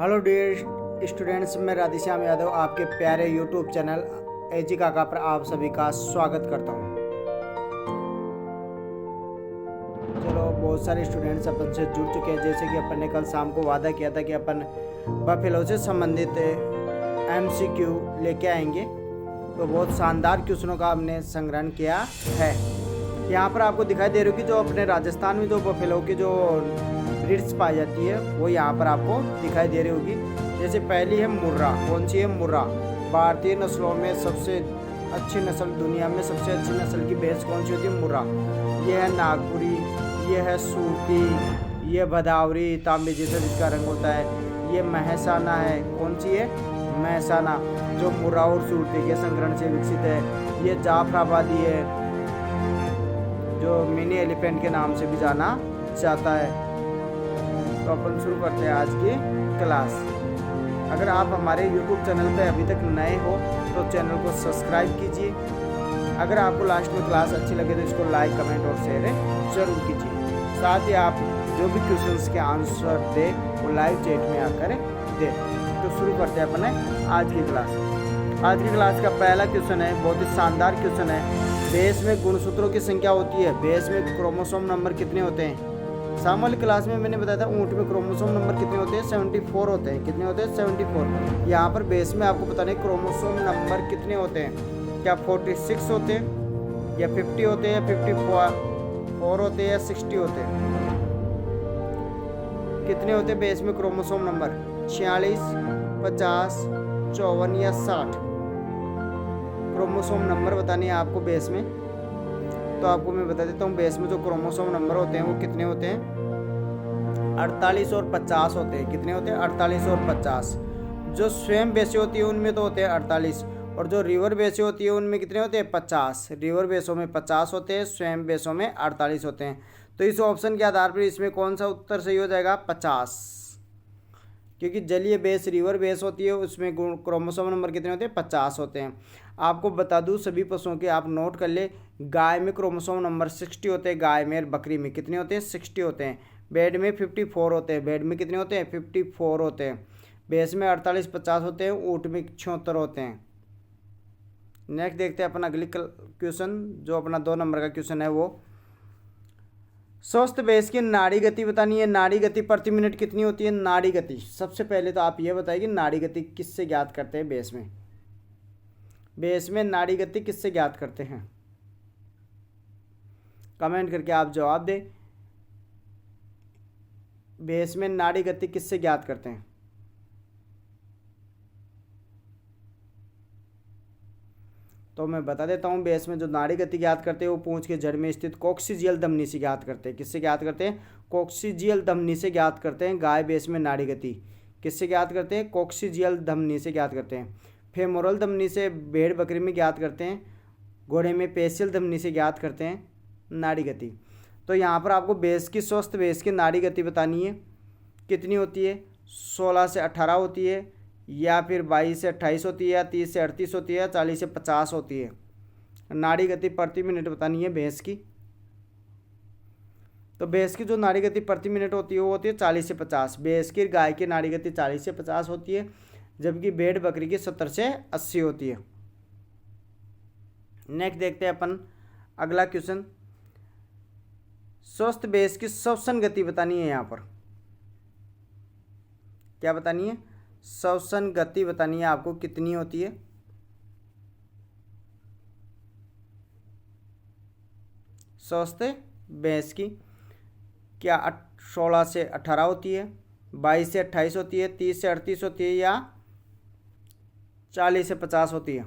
Hello dear students, मैं राधेश्याम यादव आपके प्यारे यूट्यूब चैनल एजी काका पर आप सभी का स्वागत करता हूं। चलो, बहुत सारे स्टूडेंट्स अपन से जुड़ चुके हैं। जैसे कि अपन ने कल शाम को वादा किया था कि अपन बफेलो से संबंधित MCQ लेके आएंगे, तो बहुत शानदार क्वेश्चनों का हमने संग्रहण किया है। यहाँ पर आपको दिखाई दे रही होगी जो अपने राजस्थान में जो बफेलो की जो ब्रीड्स पाई जाती है वो यहाँ पर आपको दिखाई दे रही होगी। जैसे पहली है मुर्रा। कौन सी है? मुर्रा। भारतीय नस्लों में सबसे अच्छी नस्ल, दुनिया में सबसे अच्छी नस्ल की भैंस कौन सी होती है? मुर्रा। ये है नागपुरी, ये है सूरती, ये भदावरी तांबे जैसा जिसका रंग होता है। ये महसाना है। कौन सी है? महसाना, जो मुर्रा और सूरती के संकरण से विकसित है। ये जाफराबादी है, जो मिनी एलिफेंट के नाम से भी जाना जाता है। तो अपन शुरू करते हैं आज की क्लास। अगर आप हमारे YouTube चैनल पर अभी तक नए हो तो चैनल को सब्सक्राइब कीजिए। अगर आपको लास्ट में क्लास अच्छी लगे तो इसको लाइक, कमेंट और शेयर जरूर कीजिए। साथ ही आप जो भी क्वेश्चंस के आंसर दे वो लाइव चैट में आकर दे। तो शुरू करते हैं अपने आज की क्लास। आज की क्लास का पहला क्वेश्चन है, बहुत ही शानदार क्वेश्चन है। भैंस में गुणसूत्रों की संख्या होती है। भैंस में क्रोमोसोम नंबर कितने होते हैं? सामान्य क्लास में मैंने बताया था ऊँट में क्रोमोसोम नंबर कितने होते हैं? 74 होते हैं। कितने होते हैं? 74। यहाँ पर भैंस में आपको पता नहीं क्रोमोसोम नंबर कितने होते हैं। क्या 46 होते हैं, या 50 होते हैं, या 54 होते हैं, या 60 होते हैं? कितने होते हैं भैंस में क्रोमोसोम नंबर? 46, 50, 54 या 60 क्रोमोसोम नंबर बताने हैं आपको भैंस में। तो आपको मैं बता देता हूँ भैंस में जो क्रोमोसोम नंबर होते हैं वो कितने होते हैं? 48 और 50 होते हैं। कितने होते हैं? 48 और 50। जो स्वयं भैंसें होती है उनमें तो होते हैं 48, और जो रिवर भैंसें होती है उनमें कितने होते हैं? 50। रिवर भैंसों में 50 होते हैं, स्वयं भैंसों में 48 होते हैं। तो इस ऑप्शन के आधार पर इसमें कौन सा उत्तर सही हो जाएगा? 50, क्योंकि जलीय भैंस रिवर भैंस होती है, उसमें क्रोमोसोम नंबर कितने होते हैं? 50 होते हैं। आपको बता दूं सभी पशुओं के, आप नोट कर ले। गाय में क्रोमोसोम नंबर 60 होते हैं। गाय में और बकरी में कितने होते हैं? 60 होते हैं। भेड़ में 54 होते हैं। भेड़ में कितने होते हैं? 54 होते हैं। भैंस में 48-50 होते हैं। ऊँट में 76 होते हैं। नेक्स्ट देखते हैं अपना अगली क्वेश्चन, जो अपना 2 नंबर का क्वेश्चन है वो। स्वस्थ भैंस की नाड़ी गति बतानी है। नाड़ी गति प्रति मिनट कितनी होती है? नाड़ी गति, सबसे पहले तो आप ये बताइए कि नाड़ी गति किससे ज्ञात करते हैं भैंस में? भैंस में नाड़ी गति किससे ज्ञात करते हैं? कमेंट करके आप जवाब दें। भैंस में नाड़ी गति किससे ज्ञात करते हैं? तो मैं बता देता हूँ, भैंस में जो नाड़ी गति ज्ञात करते हैं वो पूंछ के जड़ में स्थित कोक्सीजियल धमनी से ज्ञात करते हैं। किससे ज्ञात करते हैं? कोक्सीजियल धमनी से ज्ञात करते हैं। गाय भैंस में नाड़ी गति किससे ज्ञात करते हैं? कोक्सीजियल धमनी से ज्ञात करते हैं। फेमोरल धमनी से भेड़ बकरी में ज्ञात करते हैं। घोड़े में पेशियल धमनी से ज्ञात करते हैं नाड़ी गति। तो यहाँ पर आपको भैंस की, स्वस्थ भैंस की नाड़ी गति बतानी है। कितनी होती है? 16 से 18 होती है, या फिर 22 से 28 होती है, या 30 से 38 होती है, या 40 से 50 होती है। नाड़ी गति प्रति मिनट बतानी है भैंस की। तो भैंस की जो नाड़ी गति प्रति मिनट होती है वो होती है 40 से 50। भैंस की, गाय की नाड़ी गति 40 से 50 होती है, जबकि भेड़ बकरी की 70 से 80 होती है। नेक्स्ट देखते हैं अपन अगला क्वेश्चन। स्वस्थ भैंस की श्वसन गति बतानी है। यहाँ पर क्या बतानी है? श्वसन गति बतानी है आपको, कितनी होती है? स्वस्थ भैंस की क्या 16 से 18 होती है, 22 से 28 होती है, 30 से 38 होती है, या 40 से 50 होती है?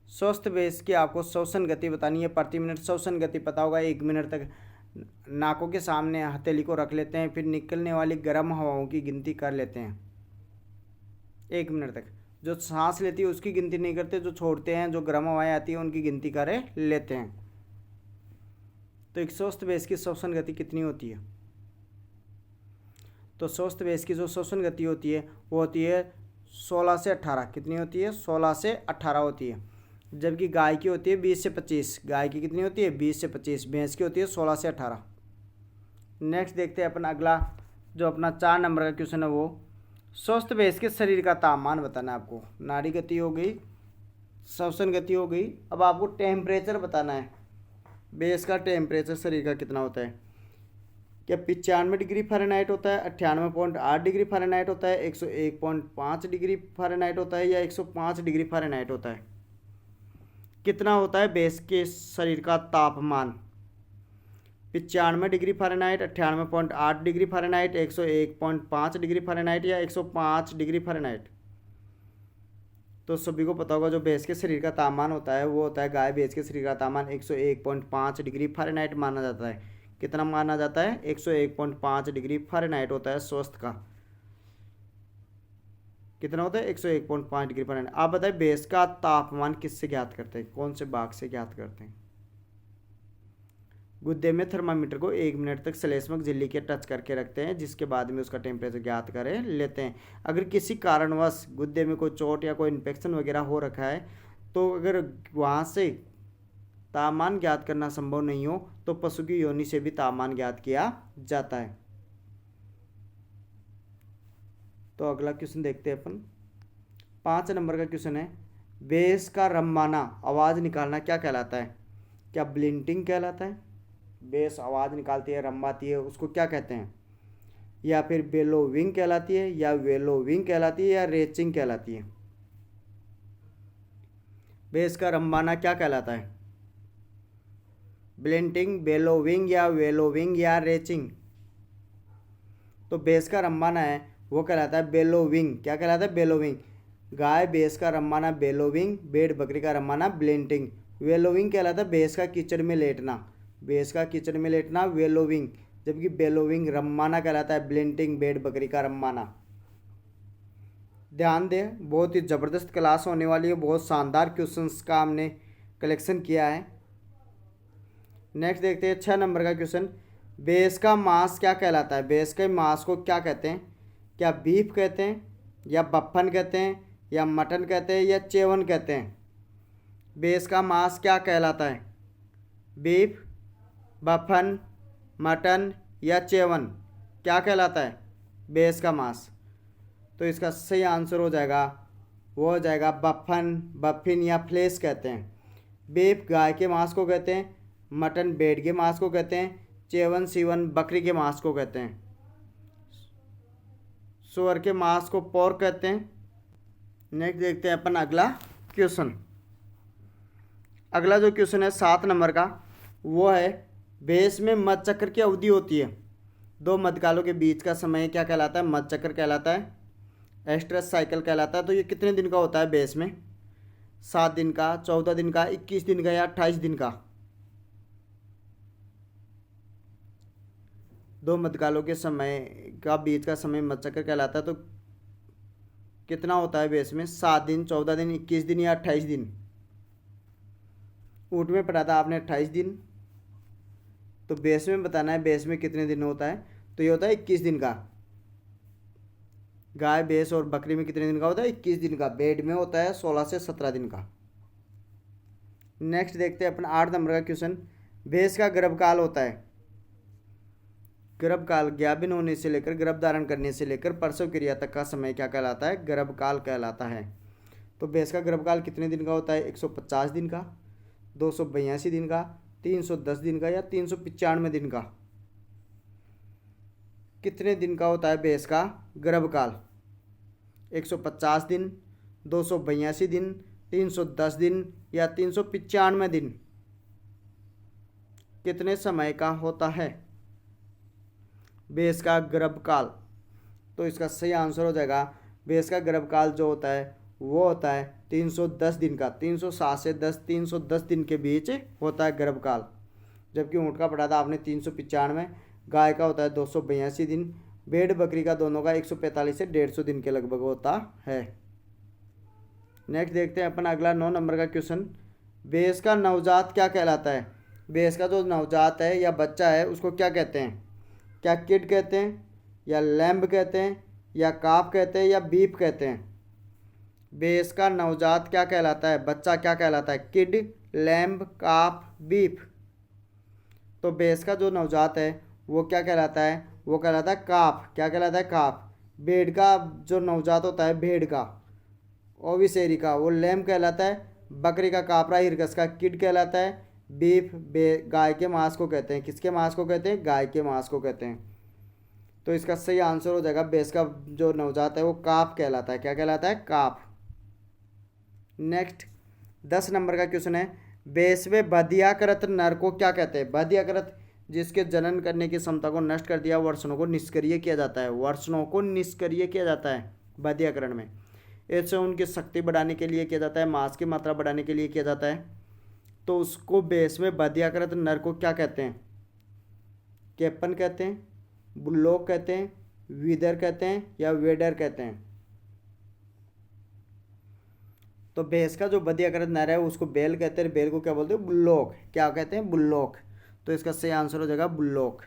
स्वस्थ भैंस की आपको श्वसन गति बतानी है प्रति मिनट। श्वसन गति पता होगा, 1 मिनट तक नाकों के सामने हथेली को रख लेते हैं, फिर निकलने वाली गर्म हवाओं की गिनती कर लेते हैं 1 मिनट तक। जो सांस लेती है उसकी गिनती नहीं करते, जो छोड़ते हैं, जो गर्म हवाएं आती हैं उनकी गिनती कर लेते हैं। तो एक स्वस्थ भैंस की श्वसन गति कितनी होती है? तो स्वस्थ भैंस की जो श्वसन गति होती है वो होती है 16 से 18। कितनी होती है? 16 से 18 होती है। जबकि गाय की होती है 20 से 25। गाय की कितनी होती है? 20 से 25। भैंस की होती है 16 से 18। नेक्स्ट देखते हैं अपन अगला जो अपना 4 नंबर का क्वेश्चन है वो स्वस्थ भैंस के शरीर का तापमान बताना है आपको। नाड़ी गति हो गई, श्वसन गति हो गई, अब आपको टेम्परेचर बताना है। भैंस का टेम्परेचर शरीर का कितना होता है? क्या 95 डिग्री फ़ारेनहाइट होता है, 98.8 डिग्री फ़ारेनहाइट होता है, 101.5 डिग्री फ़ारेनहाइट होता है, या 105 डिग्री फ़ारेनहाइट होता है? कितना होता है भैंस के शरीर का तापमान? 95 degree Fahrenheit, 98.8 degree Fahrenheit, 101.5 degree Fahrenheit, या 105 डिग्री फ़ारेनहाइट? तो सभी को पता होगा जो भैंस के शरीर का तापमान होता है वो होता है, गाय भैंस के शरीर का तापमान 101.5 डिग्री फ़ारेनहाइट माना जाता है। कितना माना जाता है? 101.5 डिग्री फ़ारेनहाइट होता है स्वस्थ का। कितना होता है? 101.5 डिग्री फ़ारेनहाइट। आप बताइए भैंस का तापमान किससे ज्ञात करते हैं, कौन से भाग से ज्ञात करते हैं? गुद्दे में थर्मामीटर को 1 मिनट तक श्लेष्मक झिल्ली के टच करके रखते हैं, जिसके बाद में उसका टेम्परेचर ज्ञात कर लेते हैं। अगर किसी कारणवश गुद्दे में कोई चोट या कोई इन्फेक्शन वगैरह हो रखा है, तो अगर वहाँ से तापमान ज्ञात करना संभव नहीं हो तो पशु की योनि से भी तापमान ज्ञात किया जाता है। तो अगला क्वेश्चन देखते हैं अपन। 5 नंबर का क्वेश्चन है, भैंस का रंबाना आवाज़ निकालना क्या कहलाता है? क्या ब्लिंटिंग कहलाता है? भैंस आवाज़ निकालती है, रंबाती है, उसको क्या कहते हैं? या फिर बेलोविंग कहलाती है, या वेलोविंग कहलाती है, या रेचिंग कहलाती है? भैंस का रंबाना क्या कहलाता है? ब्लिंटिंग, बेलोविंग, या वेलोविंग, या रेचिंग? तो भैंस का रंबाना है वो कहलाता है बेलोविंग। क्या कहलाता है? बेलोविंग। गाय भैंस का रंबाना बेलोविंग, भेड़ बकरी का रंबाना ब्लिंटिंग। वेलोविंग कहलाता है भैंस का कीचड़ में लेटना, भैंस का कीचड़ में लेटना वेलोविंग, जबकि बेलोविंग रंबाना कहलाता है ब्लिंटिंग, भेड़ बकरी का रंबाना। ध्यान दें, बहुत ही ज़बरदस्त क्लास होने वाली है, बहुत शानदार क्वेश्चंस का हमने कलेक्शन किया है। नेक्स्ट देखते हैं 6 नंबर का क्वेश्चन, भैंस का मांस क्या कहलाता है? भैंस के मांस को क्या कहते हैं? क्या बीफ कहते हैं, या बफन कहते हैं, या मटन कहते हैं, या चेवन कहते हैं? भैंस का मांस क्या कहलाता है? बीफ, बफन, मटन, या चेवन क्या कहलाता है भैंस का मांस? तो इसका सही आंसर हो जाएगा, वो हो जाएगा बफन, बफिन, या फ्लेश कहते हैं। बीफ गाय के मांस को कहते हैं, मटन भेड़ के मांस को कहते हैं, चेवन सीवन बकरी के मांस को कहते हैं, सुअर के मांस को पोर्क कहते हैं। नेक्स्ट देखते हैं अपन अगला क्वेश्चन। अगला जो क्वेश्चन है 7 नंबर का, वो है भैंस में मधचक्र की अवधि होती है, 2 मध्यकालों के बीच का समय क्या कहलाता है? मधचक्र कहलाता है, एस्ट्रस साइकिल कहलाता है। तो ये कितने दिन का होता है भैंस में? 7 दिन का, 14 दिन का, 21 दिन का, या 28 दिन का? 2 मध्यकालों के समय का बीच का समय मधचक्र कहलाता है। तो कितना होता है भैंस में? 7 दिन, 14 दिन, 21 दिन, या 28 दिन? ऊँट में पढ़ा था आपने 28 दिन, तो भैंस में बताना है भैंस में कितने दिन होता है? तो ये होता है 21 दिन का। गाय भैंस और बकरी में कितने दिन का होता है? 21 दिन का। भेड़ में होता है 16 से 17 दिन का। नेक्स्ट देखते हैं अपना 8 नंबर का क्वेश्चन, भैंस का गर्भकाल होता है, गर्भकाल ज्ञाभिन्न होने से लेकर गर्भ धारण करने से लेकर प्रसव क्रिया तक का समय क्या कहलाता है? गर्भकाल कहलाता है। तो भैंस का गर्भकाल कितने दिन का होता है? 150 दिन का, 282 दिन का, 310 दिन का, या 395 दिन का? कितने दिन का होता है भैंस का गर्भकाल? 150 दिन, 282 दिन, 310 दिन, या 395 दिन? कितने समय का होता है भैंस का गर्भकाल? तो इसका सही आंसर हो जाएगा, भैंस का गर्भकाल जो होता है वो होता है 310 दिन का। 360 से 310 दिन के बीच होता है गर्भकाल। जबकि ऊँट का पढ़ा था आपने 395, गाय का होता है 282 दिन, भेड़ बकरी का दोनों का 145 से 150 दिन के लगभग होता है। नेक्स्ट देखते हैं अपन अगला 9 नंबर का क्वेश्चन, भैंस का नवजात क्या कहलाता है? भैंस का जो नवजात है या बच्चा है उसको क्या कहते हैं? क्या किड कहते हैं, या लैम्ब कहते हैं, या काफ कहते हैं, या बीफ कहते हैं? भैंस का नवजात क्या कहलाता है? बच्चा क्या कहलाता है? किड, लैम्ब, काफ, बीफ? तो भैंस का जो नवजात है वो क्या कहलाता है? वो कहलाता है काफ। क्या कहलाता है? काफ। भेड़ का जो नवजात होता है, भेड़ का ओविसेरी का, वो लैम कहलाता है। बकरी का कापरा हिरकस का किड कहलाता है। बीफ गाय के मांस को कहते हैं। किसके मांस को कहते हैं? गाय के मांस को कहते हैं। तो इसका सही आंसर हो जाएगा भैंस का जो नवजात है वो काफ कहलाता है। क्या कहलाता है? काफ। नेक्स्ट 10 नंबर का क्वेश्चन है, बेसवे बधियाकृत नर को क्या कहते हैं? बधियाकृत जिसके जनन करने की क्षमता को नष्ट कर दिया, वर्षणों को निष्क्रिय किया जाता है। वर्षणों को निष्क्रिय किया जाता है बधियाकरण में। ऐसे उनकी शक्ति बढ़ाने के लिए किया जाता है, मांस की मात्रा बढ़ाने के लिए किया जाता है। तो उसको बेसवे बधियाकृत नर को क्या कहते हैं? कैप्पन कहते हैं, बुल्लोक कहते हैं, वीदर कहते हैं या वेडर कहते हैं? तो भैंस का जो बधियाकृत नर है उसको बैल कहते हैं। बैल को क्या बोलते हैं? बुल्लोक। क्या कहते हैं? बुल्लोक। तो इसका सही आंसर हो जाएगा बुल्लोक।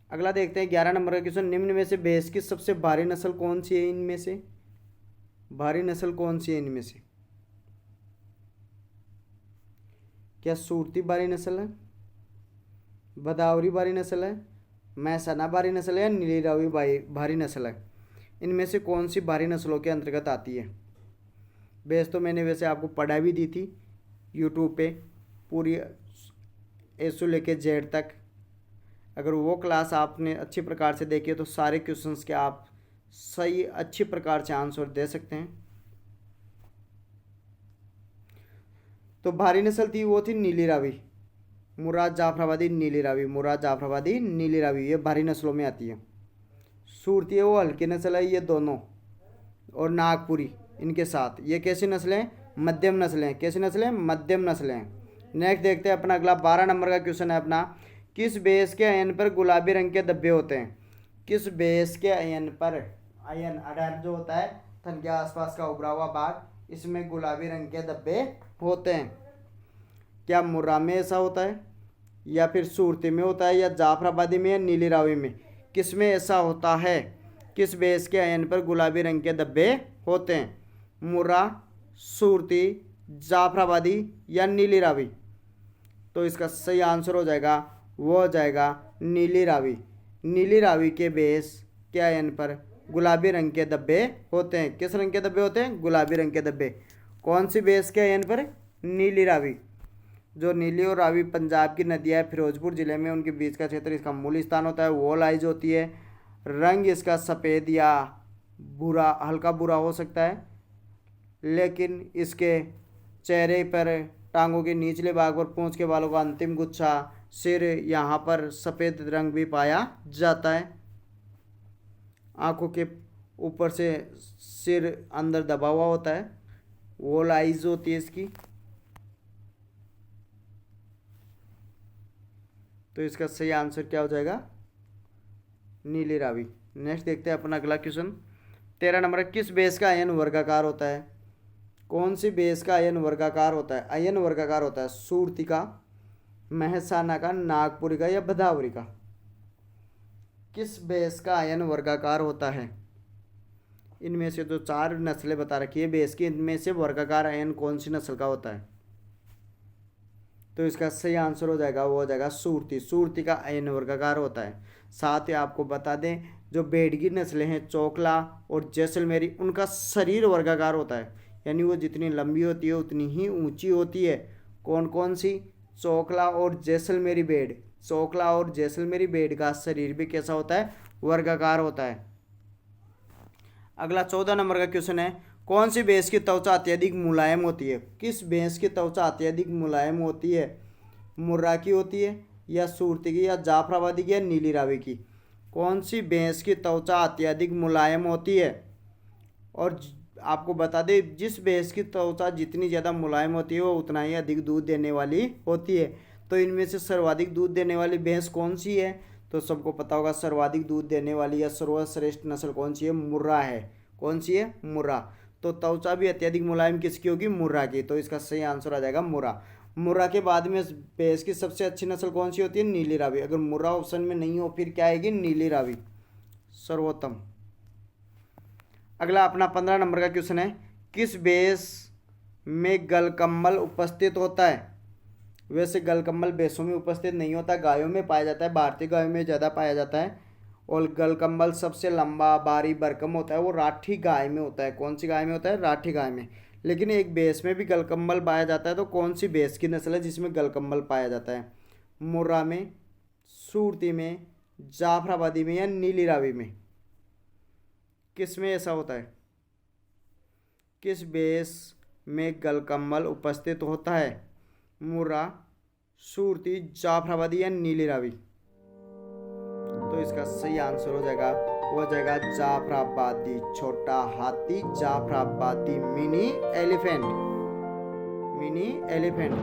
अगला देखते हैं 11 नंबर का क्वेश्चन, निम्न में से भैंस की सबसे भारी नस्ल कौन सी है? इनमें से भारी नस्ल कौन सी है इनमें से? क्या सूरती भारी नस्ल है, भदावरी भारी नस्ल है, मैसाना भारी नस्ल है या नीली रावी भारी नस्ल है? इनमें से कौन सी भारी नस्लों के अंतर्गत आती है? भैंस तो मैंने वैसे आपको पढ़ा भी दी थी यूट्यूब पे, पूरी ए से लेके जेड तक। अगर वो क्लास आपने अच्छी प्रकार से देखी है तो सारे क्वेश्चंस के आप सही अच्छी प्रकार से आंसर दे सकते हैं। तो भारी नस्ल थी वो थी नीली रावी, मुराद जाफराबादी, नीली रावी, मुराद जाफराबादी, नीली रावी, ये भारी नस्लों में आती है। सूरती है वो हल्की नस्ल है, ये दोनों, और नागपुरी इनके साथ। ये कैसी नस्लें? मध्यम नस्लें। कैसी नस्लें? मध्यम नस्लें। नेक्स्ट देखते हैं अपना अगला 12 नंबर का क्वेश्चन है अपना, किस बेस के अयन पर गुलाबी रंग के धब्बे होते हैं? किस बेस के अयन पर, अयन अडर जो होता है थन के आसपास का उभरा हुआ भाग, इसमें गुलाबी रंग के धब्बे होते हैं? क्या मुर्रा में ऐसा होता है, या फिर सूरती में होता है, या जाफराबादी में, या नीली रावी में? किस में ऐसा होता है? किस बेस के अयन पर गुलाबी रंग के धब्बे होते हैं? मुर्रा, सूरती, जाफराबादी या नीली रावी? तो इसका सही आंसर हो जाएगा, वो हो जाएगा नीली रावी। नीली रावी के बेस के अयन पर गुलाबी रंग के धब्बे होते हैं। किस रंग के धब्बे होते हैं? गुलाबी रंग के धब्बे। कौन सी बेस के अयन पर? नीली रावी। जो नीली और रावी पंजाब की नदियाँ है, फिरोजपुर जिले में उनके बीच का क्षेत्र इसका मूल स्थान होता है। वॉल आइज होती है। रंग इसका सफ़ेद या भूरा, हल्का भूरा हो सकता है, लेकिन इसके चेहरे पर, टांगों के निचले भाग पर, पूंछ के बालों का अंतिम गुच्छा, सिर, यहाँ पर सफ़ेद रंग भी पाया जाता है। आँखों के ऊपर से सिर अंदर दबा हुआ होता है, वॉल आइज होती है इसकी। तो इसका सही आंसर क्या हो जाएगा? नीली रावी। नेक्स्ट देखते हैं अपना अगला क्वेश्चन 13 नंबर, किस बेस का अयन वर्गाकार होता है? कौन सी बेस का अयन वर्गाकार होता है? अयन वर्गाकार होता है सूरती का, महसाना का, नागपुरी का या भदावरी का? किस बेस का अयन वर्गाकार होता है? इनमें से जो 4 नस्लें बता रखी है बेस की, इनमें से वर्गाकार अयन कौन सी नस्ल का होता है? तो इसका सही आंसर हो जाएगा, वो हो जाएगा सूरती। सूरती का अयन वर्गाकार होता है। साथ ही आपको बता दें, जो बेडगी नस्लें हैं, चोकला और जैसलमेरी, उनका शरीर वर्गाकार होता है, यानी वो जितनी लंबी होती है उतनी ही ऊंची होती है। कौन कौन सी? चोकला और जैसलमेरी भेड़। चोकला और जैसलमेरी भेड़ का शरीर भी कैसा होता है? वर्गाकार होता है। अगला 14 नंबर का क्वेश्चन है, कौन सी भैंस की त्वचा अत्यधिक मुलायम होती है? किस भैंस की त्वचा अत्यधिक मुलायम होती है? मुर्रा की होती है, या सूरती की, या जाफराबादी की, या नीली रावी की? कौन सी भैंस की त्वचा अत्यधिक मुलायम होती है? और आपको बता दें, जिस भैंस की त्वचा जितनी ज़्यादा मुलायम होती है वो उतना ही अधिक दूध देने वाली होती है। तो इनमें से सर्वाधिक दूध देने वाली भैंस कौन सी है? तो सबको पता होगा सर्वाधिक दूध देने वाली या सर्वश्रेष्ठ नस्ल कौन सी है? मुर्रा है। कौन सी है? मुर्रा। तो त्वचा भी अत्यधिक मुलायम किसकी होगी? मुर्रा की। तो इसका सही आंसर आ जाएगा मुर्रा। मुर्रा के बाद में भैंस की सबसे अच्छी नस्ल कौन सी होती है? नीली रावी। अगर मुर्रा ऑप्शन में नहीं हो फिर क्या आएगी? नीली रावी सर्वोत्तम। अगला अपना 15 नंबर का क्वेश्चन है, किस भैंस में गलकम्बल उपस्थित होता है? वैसे गलकम्बल भैंसों में उपस्थित नहीं होता, गायों में पाया जाता है, भारतीय गायों में ज़्यादा पाया जाता है। और गलकम्बल सबसे लंबा भारी भरकम होता है वो राठी गाय में होता है। कौन सी गाय में होता है? राठी गाय में। लेकिन एक भैंस में भी गलकम्बल पाया जाता है, तो कौन सी भैंस की नस्ल है जिसमें गलकम्बल पाया जाता है? मुर्रा में, सूरती में, जाफराबादी में या नीली रावी में? किस में ऐसा होता है? किस भैंस में गलकम्बल उपस्थित होता है? मुर्रा, सूरती, जाफराबादी या नीली रावी? तो इसका सही आंसर हो जाएगा जाफराबादी। छोटा हाथी, Jafarabadi mini elephant. Mini elephant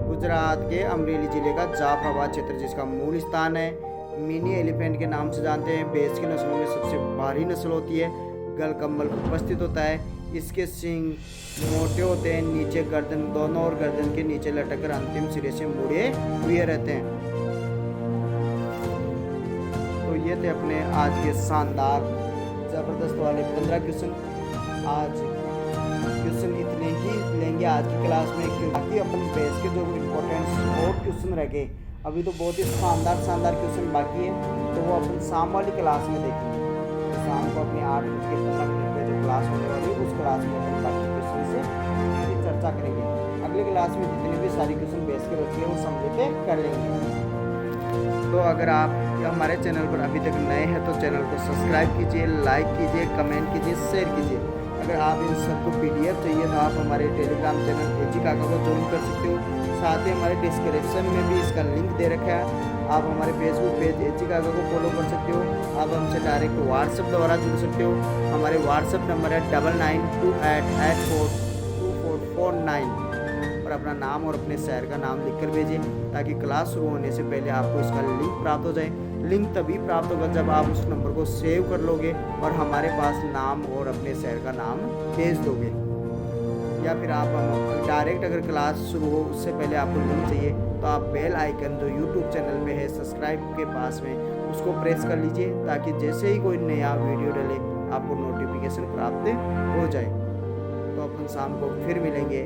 Gujarat के अमरेली जिले का जाफराबाद क्षेत्र जिसका मूल स्थान है। मिनी एलिफेंट के नाम से जानते हैं। भैंस की नस्लों में सबसे भारी नस्ल होती है। गलकम्बल उपस्थित होता है। इसके सींग मोटे होते हैं, नीचे गर्दन, दोनों और गर्दन के नीचे लटक कर अंतिम सिरे से मुड़े हुए रहते हैं। तो ये थे अपने आज के शानदार जबरदस्त वाले 15 क्वेश्चन। आज क्वेश्चन इतने ही लेंगे आज की क्लास में, क्योंकि अपन बेस के जो इम्पोर्टेंट और क्वेश्चन रह गए, अभी तो बहुत ही शानदार क्वेश्चन बाकी है, तो वो अपन शाम वाली क्लास में देखेंगे। शाम को अपने 8:15 पे जो क्लास होने वाली है उस क्लास में अपन बाकी क्वेश्चन से चर्चा करेंगे। अगली क्लास में जितने भी सारी क्वेश्चन बेस के बच्चे हैं वो समझते कर लेंगे। तो अगर आप हमारे चैनल पर अभी तक नए हैं तो चैनल को सब्सक्राइब कीजिए, लाइक कीजिए, कमेंट कीजिए, शेयर कीजिए। अगर आप इन सबको PDF चाहिए तो आप हमारे टेलीग्राम चैनल एजी काका को ज्वाइन कर सकते हो। साथ ही हमारे डिस्क्रिप्शन में भी इसका लिंक दे रखा है। आप हमारे फेसबुक पेज एजी काका को फॉलो कर सकते हो। आप हमसे डायरेक्ट व्हाट्सएप द्वारा जुड़ सकते हो। हमारे व्हाट्सएप नंबर है 9928842449 और अपना नाम और अपने शहर का नाम लिखकर भेजिए ताकि क्लास शुरू होने से पहले आपको इसका लिंक प्राप्त हो जाए। लिंक तभी प्राप्त होगा जब आप उस नंबर को सेव कर लोगे और हमारे पास नाम और अपने शहर का नाम भेज दोगे। या फिर आप डायरेक्ट अगर क्लास शुरू हो उससे पहले आपको लिंक चाहिए तो आप बेल आइकन जो यूट्यूब चैनल में है सब्सक्राइब के पास में उसको प्रेस कर लीजिए ताकि जैसे ही कोई नया वीडियो डले आपको नोटिफिकेशन प्राप्त हो जाए। तो अपन शाम को फिर मिलेंगे।